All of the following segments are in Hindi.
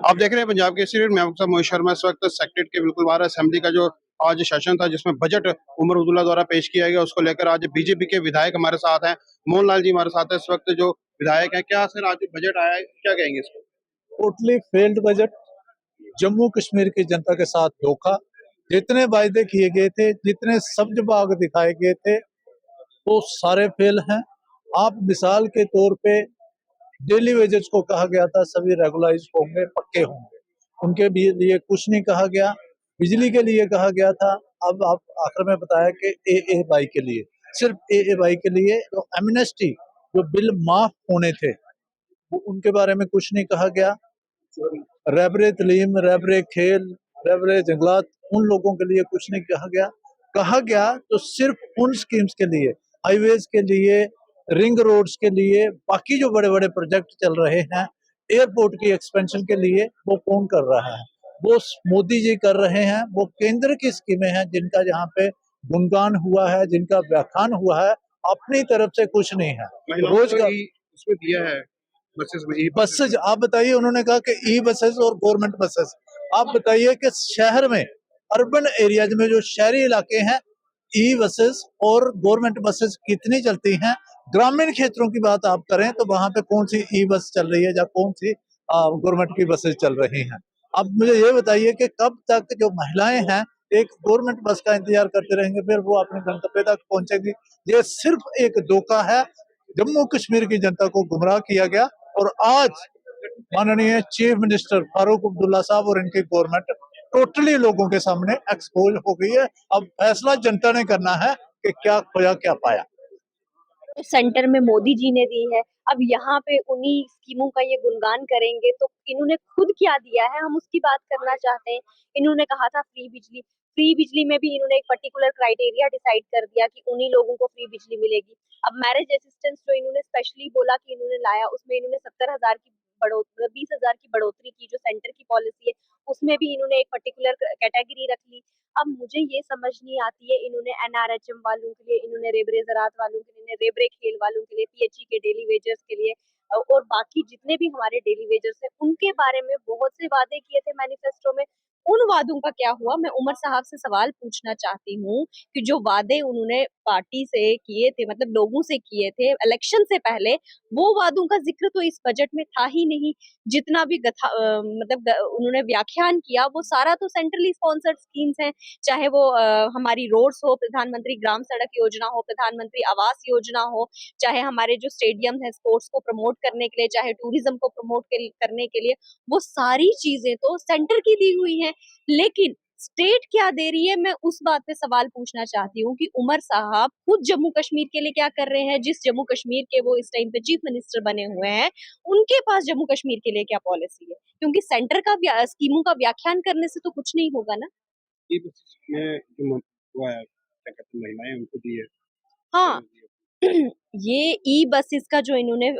आप देख रहे हैं पंजाब केसरी। मैं आपके साथ मोहित शर्मा। इस वक्त सेक्रेटरीट के बिल्कुल बाहर असेंबली का जो आज सेशन था, जिसमें बजट उमर अब्दुल्ला द्वारा पेश किया गया, उसको लेकर आज बीजेपी के विधायक हमारे साथ हैं। मोहन लाल जी हमारे साथ है इस वक्त, जो विधायक हैं। क्या सर, आज जो बजट आया है, क्या कहेंगे इसको? Totally failed budget, Jammu Kashmir की जनता के साथ धोखा। जितने वायदे किए गए थे, जितने सब्ज बाग दिखाए गए थे, वो सारे फेल हैं। आप मिसाल के तौर पे डेली वेजेस को कहा गया था सभी रेगुलाइज होंगे, पक्के होंगे, उनके भी लिए कुछ नहीं कहा गया। बिजली के लिए कहा गया था, अब आप आखिर में बताया कि ए वाई के लिए, सिर्फ ए वाई के लिए जो एमनेस्टी, जो बिल माफ होने थे, वो उनके बारे में कुछ नहीं कहा गया। रैबरे तलीम, रैबरे खेल, रैबरे जंगलात, उन लोगों के लिए कुछ नहीं कहा गया। कहा गया तो सिर्फ उन स्कीम्स के लिए, हाईवेज के लिए, रिंग रोड्स के लिए, बाकी जो बड़े बड़े प्रोजेक्ट चल रहे हैं, एयरपोर्ट की एक्सपेंशन के लिए, वो कौन कर रहा है? वो मोदी जी कर रहे हैं। वो केंद्र की स्कीमें हैं जिनका यहाँ पे गुणगान हुआ है, जिनका व्याख्यान हुआ है। अपनी तरफ से कुछ नहीं है। रोज का उसमें दिया है बसेस में, बसेज, आप बताइए, उन्होंने कहा कि ई बसेस और गवर्नमेंट बसेस। आप बताइए कि शहर में, अर्बन एरियाज में, जो शहरी इलाके हैं, ई बसेस और गवर्नमेंट बसेस कितनी चलती हैं? ग्रामीण क्षेत्रों की बात आप करें तो वहां पे कौन सी ई बस चल रही है या कौन सी गवर्नमेंट की बसेस चल रही हैं? अब मुझे ये बताइए कि कब तक जो महिलाएं हैं एक गवर्नमेंट बस का इंतजार करते रहेंगे, फिर वो अपने गंतव्य तक पहुंचेंगी? ये सिर्फ एक धोखा है। जम्मू कश्मीर की जनता को गुमराह किया गया। और आज माननीय चीफ मिनिस्टर फारूक अब्दुल्ला साहब और इनकी गवर्नमेंट टोटली लोगों के सामने एक्सपोज हो गई है। अब फैसला जनता ने करना है कि क्या खोया क्या पाया। सेंटर में मोदी जी ने दी है, अब यहाँ पे उन्हीं स्कीमों का ये गुणगान करेंगे तो इन्होंने खुद क्या दिया है हम उसकी बात करना चाहते हैं। इन्होंने कहा था फ्री बिजली में भी इन्होंने एक पर्टिकुलर क्राइटेरिया डिसाइड कर दिया कि उन्हीं लोगों को फ्री बिजली मिलेगी। अब मैरिज असिस्टेंस जो इन्होंने स्पेशली बोला कि इन्होंने लाया, उसमें इन्होंने 70,000 की बढ़ोतरी, 20,000 की बढ़ोतरी की। जो सेंटर की पॉलिसी है उसमें भी इन्होंने एक पर्टिकुलर कैटेगरी रख ली। अब मुझे ये समझ नहीं आती है, इन्होंने एनआरएचएम वालों के लिए, इन्होंने रेबरे ज़रात वालों के लिए, रेबरे खेल वालों के लिए, पीएचई के डेली वेजर्स के लिए और बाकी जितने भी हमारे डेली वेजर्स हैं उनके बारे में बहुत से वादे किए थे मैनिफेस्टो में। उन वादों का क्या हुआ? मैं उमर साहब से सवाल पूछना चाहती हूँ कि जो वादे उन्होंने पार्टी से किए थे, मतलब लोगों से किए थे इलेक्शन से पहले, वो वादों का जिक्र तो इस बजट में था ही नहीं। जितना भी उन्होंने व्याख्यान किया वो सारा तो सेंट्रली स्पॉन्सर्ड स्कीम्स हैं, चाहे वो हमारी रोड्स हो, प्रधानमंत्री ग्राम सड़क योजना हो, प्रधानमंत्री आवास योजना हो, चाहे हमारे जो स्टेडियम है स्पोर्ट्स को प्रमोट करने के लिए, चाहे टूरिज्म को प्रमोट करने के लिए, वो सारी चीजें तो सेंटर की दी हुई हैं। लेकिन स्टेट क्या दे रही है, मैं उस बात पे सवाल पूछना चाहती हूँ कि उमर साहब खुद जम्मू कश्मीर के लिए क्या कर रहे हैं? जिस जम्मू कश्मीर के वो इस टाइम पे चीफ मिनिस्टर बने हुए हैं, उनके पास जम्मू कश्मीर के लिए क्या पॉलिसी है? क्योंकि सेंटर का स्कीमों का व्याख्यान करने से तो कुछ नहीं होगा ना। में जो हुआ है, क्या कहते हैं, महिलाएं उनको दी है। हाँ, ये ई बसेस का जो इन्होंने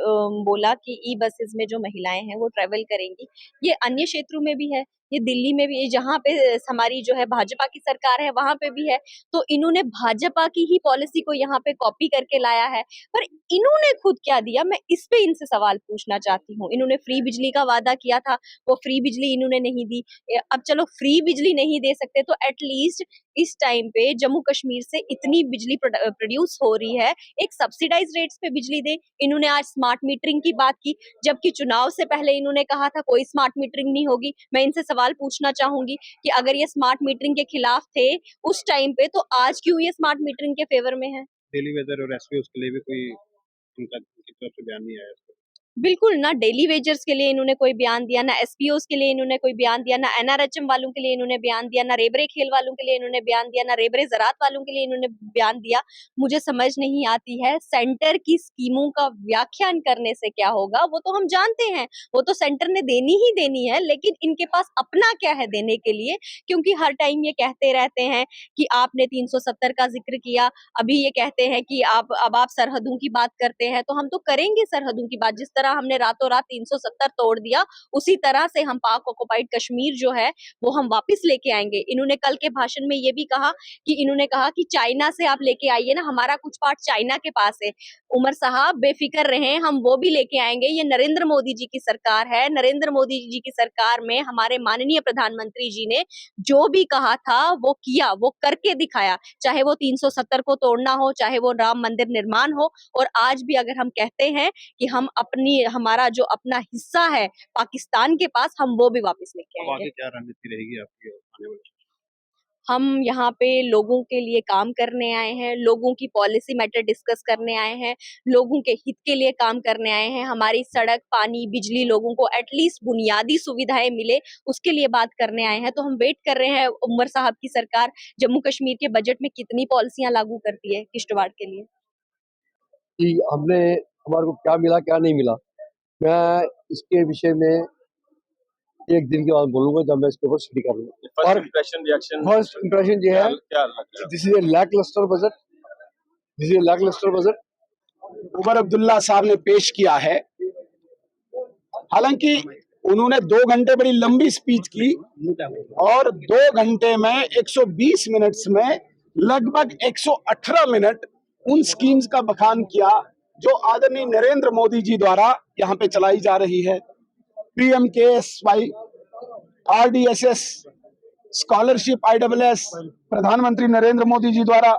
बोला कि ई बसेस में जो महिलाएं हैं वो ट्रेवल करेंगी, ये अन्य क्षेत्रों में भी है, ये दिल्ली में भी है, जहाँ पे हमारी जो है भाजपा की सरकार है वहां पे भी है। तो इन्होंने भाजपा की ही पॉलिसी को यहाँ पे कॉपी करके लाया है। पर इन्होंने खुद क्या दिया, मैं इस पे इनसे सवाल पूछना चाहती हूँ। इन्होंने फ्री बिजली का वादा किया था, वो फ्री बिजली इन्होंने नहीं दी। अब चलो फ्री बिजली नहीं दे सकते तो एटलीस्ट इस टाइम पे जम्मू कश्मीर से इतनी बिजली प्रोड्यूस हो रही है, एक सब्सिडाइज रेट्स पे बिजली दे। इन्होंने आज स्मार्ट मीटरिंग की बात की, जबकि चुनाव से पहले इन्होंने कहा था कोई स्मार्ट मीटरिंग नहीं होगी। मैं इनसे सवाल पूछना चाहूंगी कि अगर ये स्मार्ट मीटरिंग के खिलाफ थे उस टाइम पे, तो आज क्यों ये स्मार्ट मीटरिंग के फेवर में है? डेली वेदर और एसपी उसके लिए भी कोई उनकी तरफ से बयान नहीं आया इसको। बिल्कुल ना, डेली वेजर्स के लिए इन्होंने कोई बयान दिया, ना एसपीओस के लिए इन्होंने कोई बयान दिया, ना एनआरएचएम वालों के लिए इन्होंने बयान दिया, ना रेबरे खेल वालों के लिए इन्होंने बयान दिया, ना रेबरे ज़रात वालों के लिए इन्होंने बयान दिया। मुझे समझ नहीं आती है, सेंटर की स्कीमों का व्याख्यान करने से क्या होगा? वो तो हम जानते हैं, वो तो सेंटर ने देनी ही देनी है, लेकिन इनके पास अपना क्या है देने के लिए? क्योंकि हर टाइम ये कहते रहते हैं कि आपने 370 का जिक्र किया, अभी ये कहते हैं कि अब आप सरहदों की बात करते हैं, तो हम तो करेंगे सरहदों की बात। जिस तरह तरह हमने रातों रात 370 तोड़ दिया, उसी तरह से हम पाक ऑक्युपाइड कश्मीर जो है वो हम वापस लेके आएंगे। इन्होंने कल के भाषण में ये भी कहा कि चाइना से आप लेके आइए ना, हमारा कुछ पार्ट चाइना के पास है। उमर साहब बेफिक्र रहें, हम वो भी लेके आएंगे। ये नरेंद्र मोदी जी की सरकार है। नरेंद्र मोदी जी की सरकार में हमारे माननीय प्रधानमंत्री जी ने जो भी कहा था वो किया, वो करके दिखाया। चाहे वो 370 को तोड़ना हो, चाहे वो राम मंदिर निर्माण हो, और आज भी अगर हम कहते हैं कि हमारा जो अपना हिस्सा है पाकिस्तान के पास, हम वो भी वापस लेके अब आएंगे। आगे क्या रणनीति रहेगी आपकी आने वाली? हम यहाँ पे लोगों के लिए काम करने आए हैं, लोगों की पॉलिसी मैटर डिस्कस करने आए हैं, लोगों के हित के लिए काम करने आए हैं। हमारी सड़क, पानी, बिजली, लोगों को एटलीस्ट बुनियादी सुविधाएं मिले, उसके लिए बात करने आए हैं। तो हम वेट कर रहे हैं उमर साहब की सरकार जम्मू कश्मीर के बजट में कितनी पॉलिसियां लागू करती है किश्तवाड़ के लिए। कि हमारे को क्या मिला क्या नहीं मिला, मैं इसके विषय में एक दिन के बाद बोलूंगा जब मैं इसके ऊपर स्टडी कर लूंगा। First impression reaction first impression ये है, क्या लग रहा है? This is a lacklustre budget, this is a lacklustre budget Omar Abdullah साहब ने पेश किया है। हालांकि उन्होंने 2 घंटे बड़ी लंबी स्पीच की और 2 घंटे में 120 मिनट्स में लगभग 118 मिनट उन स्कीम्स का बखान किया जो आदरणीय नरेंद्र मोदी जी द्वारा यहाँ पे चलाई जा रही है। PMKSY, RDSS, स्कॉलरशिप, ISS प्रधानमंत्री नरेंद्र मोदी जी द्वारा,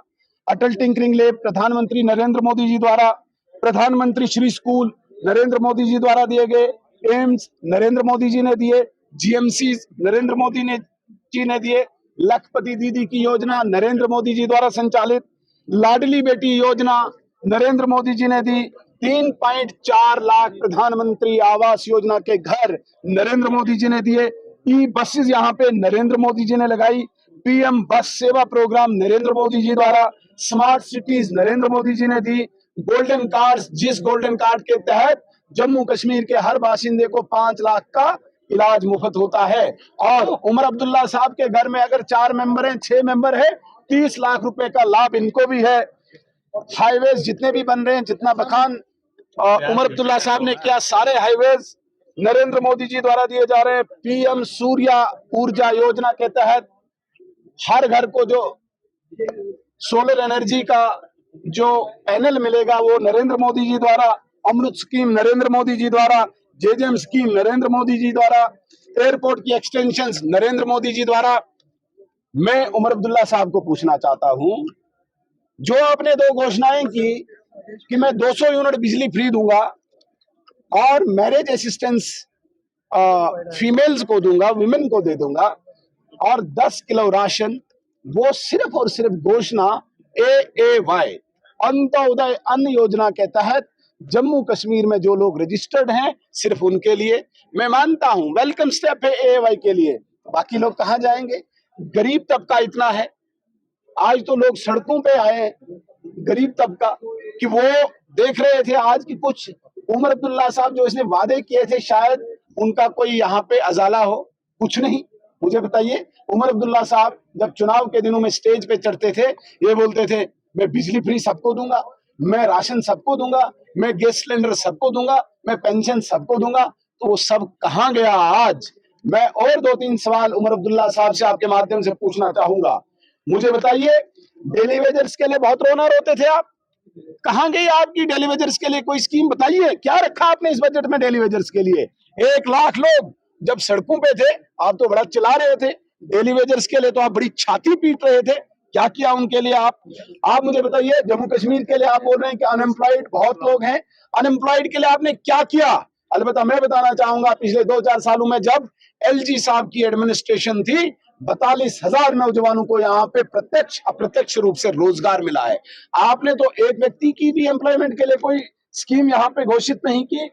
अटल टिंकरिंग लैब प्रधानमंत्री नरेंद्र मोदी जी द्वारा, प्रधानमंत्री श्री स्कूल नरेंद्र मोदी जी द्वारा दिए गए, एम्स नरेंद्र मोदी जी ने दिए, GMC नरेंद्र मोदी जी ने दिए, लखपति दीदी की योजना नरेंद्र मोदी जी द्वारा संचालित, लाडली बेटी योजना नरेंद्र मोदी जी ने दी, 3.4 लाख प्रधानमंत्री आवास योजना के घर नरेंद्र मोदी जी ने दिए, ई बसेस यहाँ पे नरेंद्र मोदी जी ने लगाई, PM बस सेवा प्रोग्राम नरेंद्र मोदी जी द्वारा, स्मार्ट सिटीज नरेंद्र मोदी जी ने दी, गोल्डन कार्ड, जिस गोल्डन कार्ड के तहत जम्मू कश्मीर के हर बाशिंदे को 5 लाख का इलाज मुफ्त होता है। और उमर अब्दुल्ला साहब के घर में अगर 4 मेंबर हैं, 6 मेंबर है, 30 लाख रुपए का लाभ इनको भी है। हाईवेज जितने भी बन रहे हैं, जितना बखान उमर अब्दुल्ला साहब ने किया, सारे हाईवेज नरेंद्र मोदी जी द्वारा दिए जा रहे हैं। PM सूर्या ऊर्जा योजना के तहत हर घर को जो सोलर एनर्जी का जो पैनल मिलेगा वो नरेंद्र मोदी जी द्वारा, अमृत स्कीम नरेंद्र मोदी जी द्वारा, JJM स्कीम नरेंद्र मोदी जी द्वारा, एयरपोर्ट की एक्सटेंशंस नरेंद्र मोदी जी द्वारा। मैं उमर अब्दुल्ला साहब को पूछना चाहता हूं, जो आपने 2 घोषणाएं की कि मैं 200 यूनिट बिजली फ्री दूंगा और मैरिज असिस्टेंस फीमेल्स को दूंगा, विमेन को दे दूंगा, और 10 किलो राशन, वो सिर्फ और सिर्फ घोषणा AAY अंत्योदय अन्न योजना के तहत जम्मू कश्मीर में जो लोग रजिस्टर्ड हैं सिर्फ उनके लिए। मैं मानता हूं वेलकम स्टेप है AAY के लिए, बाकी लोग कहां जाएंगे? गरीब तबका इतना है, आज तो लोग सड़कों पे आए हैं, गरीब तबका, कि वो देख रहे थे आज की कुछ उमर अब्दुल्ला साहब जो इसने वादे किए थे शायद उनका कोई यहाँ पे अजाला हो, कुछ नहीं। मुझे बताइए, उमर अब्दुल्ला साहब जब चुनाव के दिनों में स्टेज पे चढ़ते थे, ये बोलते थे मैं बिजली फ्री सबको दूंगा, मैं राशन सबको दूंगा, मैं गैस सिलेंडर सबको दूंगा, मैं पेंशन सबको दूंगा। तो वो सब कहाँ गया आज? मैं और 2-3 सवाल उमर अब्दुल्ला साहब से आपके माध्यम से पूछना चाहूंगा। मुझे बताइए, डेली वेजर्स के लिए बहुत रोना रोते थे आप, कहां गई आपकी डेली वेजर्स के लिए कोई स्कीम? बताइए क्या रखा आपने इस बजट में डेली वेजर्स के लिए? 1 लाख लोग जब सड़कों पे थे आप तो बड़ा चिल्ला रहे थे, डेली वेजर्स के लिए तो आप बड़ी छाती पीट रहे थे, क्या किया उनके लिए आप मुझे बताइए। जम्मू कश्मीर के लिए आप बोल रहे हैं कि अनएम्प्लॉयड बहुत लोग हैं, अनएम्प्लॉयड के लिए आपने क्या किया? अलबत्ता मैं बताना चाहूंगा, पिछले 2-4 सालों में जब LG साहब की एडमिनिस्ट्रेशन थी, 42,000 नौजवानों को यहाँ पे प्रत्यक्ष अप्रत्यक्ष रूप से रोजगार मिला है। आपने तो एक व्यक्ति की भी एम्प्लॉयमेंट के लिए कोई स्कीम यहाँ पे घोषित नहीं की।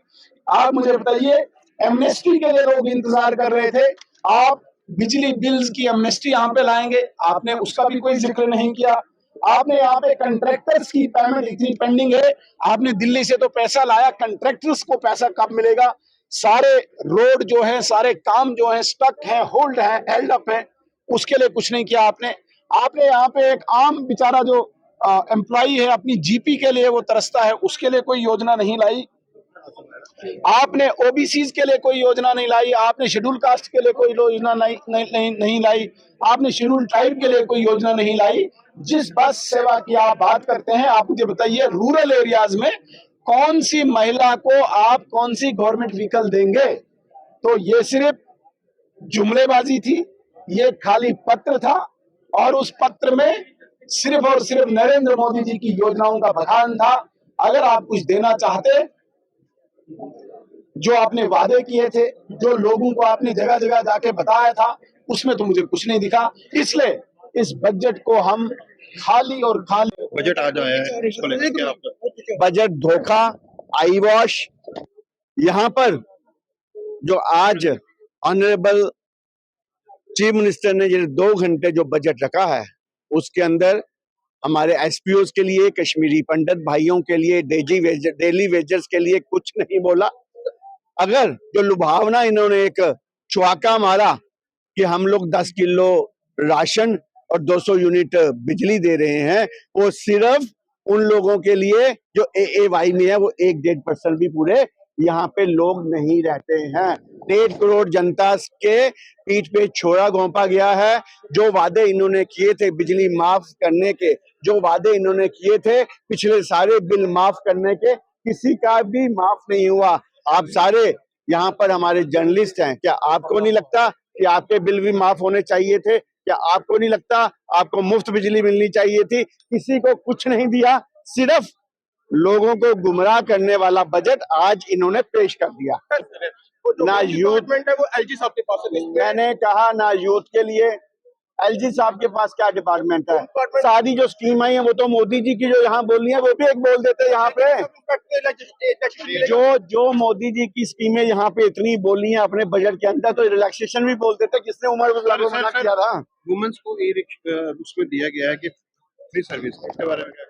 आप मुझे बताइए, एमनेस्टी के लिए लोग इंतजार कर रहे थे, आप बिजली बिल्स की एमनेस्टी यहाँ पे लाएंगे, आपने उसका भी कोई जिक्र नहीं किया। आपने यहाँ पे कंट्रैक्टर्स की पेमेंट इतनी पेंडिंग है, आपने दिल्ली से तो पैसा लाया, कंट्रैक्टर्स को पैसा कब मिलेगा? सारे रोड जो है, सारे काम जो है स्टक है, होल्ड है, हेल्ड अप है, उसके लिए कुछ नहीं किया आपने। यहाँ पे एक आम बेचारा जो एम्प्लॉई है अपनी GP के लिए वो तरसता है, उसके लिए कोई योजना नहीं लाई। आपने ओबीसीज के लिए कोई योजना नहीं लाई, आपने शेड्यूल कास्ट के लिए कोई योजना नहीं लाई, आपने शेड्यूल ट्राइब के लिए कोई योजना नहीं लाई। जिस बस सेवा की आप बात करते हैं, आप मुझे बताइए रूरल एरियाज में कौन सी महिला को आप कौन सी गवर्नमेंट व्हीकल देंगे? तो ये सिर्फ जुमलेबाजी थी, ये खाली पत्र था और उस पत्र में सिर्फ और सिर्फ नरेंद्र मोदी जी की योजनाओं का बखान था। अगर आप कुछ देना चाहते, जो आपने वादे किए थे, जो लोगों को आपने जगह जगह जाके बताया था, उसमें तो मुझे कुछ नहीं दिखा। इसलिए इस बजट को हम खाली और खाली बजट आज आया है, इसको लेकर क्या आपका? बजट धोखा, आई वॉश। यहाँ पर जो आज ऑनरेबल चीफ मिनिस्टर ने ये 2 घंटे जो बजट रखा है, उसके अंदर हमारे एसपीओस के लिए, कश्मीरी पंडित भाइयों के लिए, डेली वेजर्स के लिए कुछ नहीं बोला। अगर जो लुभावना इन्होंने एक चौका मारा कि हम लोग 10 किलो राशन और 200 यूनिट बिजली दे रहे हैं, वो सिर्फ उन लोगों के लिए जो एएवाई में है, वो 1-1.5% भी पूरे यहाँ पे लोग नहीं रहते हैं। 1.5 करोड़ जनता के पीठ पे छोरा घोंपा गया है। जो वादे इन्होंने किए थे बिजली माफ करने के, जो वादे इन्होंने किए थे पिछले सारे बिल माफ करने के, किसी का भी माफ नहीं हुआ। आप सारे यहाँ पर हमारे जर्नलिस्ट हैं, क्या आपको नहीं लगता कि आपके बिल भी माफ होने चाहिए थे? क्या आपको नहीं लगता आपको मुफ्त बिजली मिलनी चाहिए थी? किसी को कुछ नहीं दिया, सिर्फ लोगों को गुमराह करने वाला बजट आज इन्होंने पेश कर दिया। ना यूथ है वो एलजी साहब के पास है। मैंने कहा ना यूथ के लिए, एलजी साहब के पास क्या डिपार्टमेंट है? सारी जो स्कीम आई है वो तो मोदी जी की जो यहाँ बोलनी है वो भी एक बोल देते यहाँ पे। जो मोदी जी की स्कीमें यहाँ पे इतनी बोली हैं अपने बजट के अंदर, तो रिलैक्सेशन भी बोल देते। किसने उमर गुजरा को मना किया था? वुमेन्स को ई रिक्शा उसमें दिया गया है कि फ्री सर्विस, इसके बारे में क्या?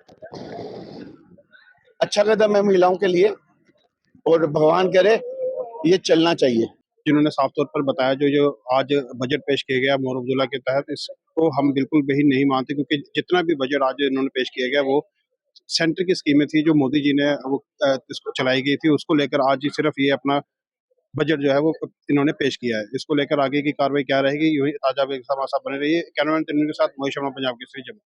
अच्छा कदम है महिलाओं के लिए और भगवान करे ये चलना चाहिए। जिन्होंने साफ तौर पर बताया जो आज बजट पेश किया गया मोहर अब्दुल्ला के तहत, इसको हम बिल्कुल भी नहीं मानते, क्योंकि जितना भी बजट आज इन्होंने पेश किया गया वो सेंटर की स्कीमें थी जो मोदी जी ने वो इसको चलाई गई थी, उसको लेकर आज ही सिर्फ ये अपना बजट जो है वो इन्होंने पेश किया है। इसको लेकर आगे की कार्रवाई क्या रहेगी, यूं ही ताजा समाचार बने रहिए। कैमरामैन तन्वीर के साथ मोहित शर्मा, पंजाब केसरी, जम्मू।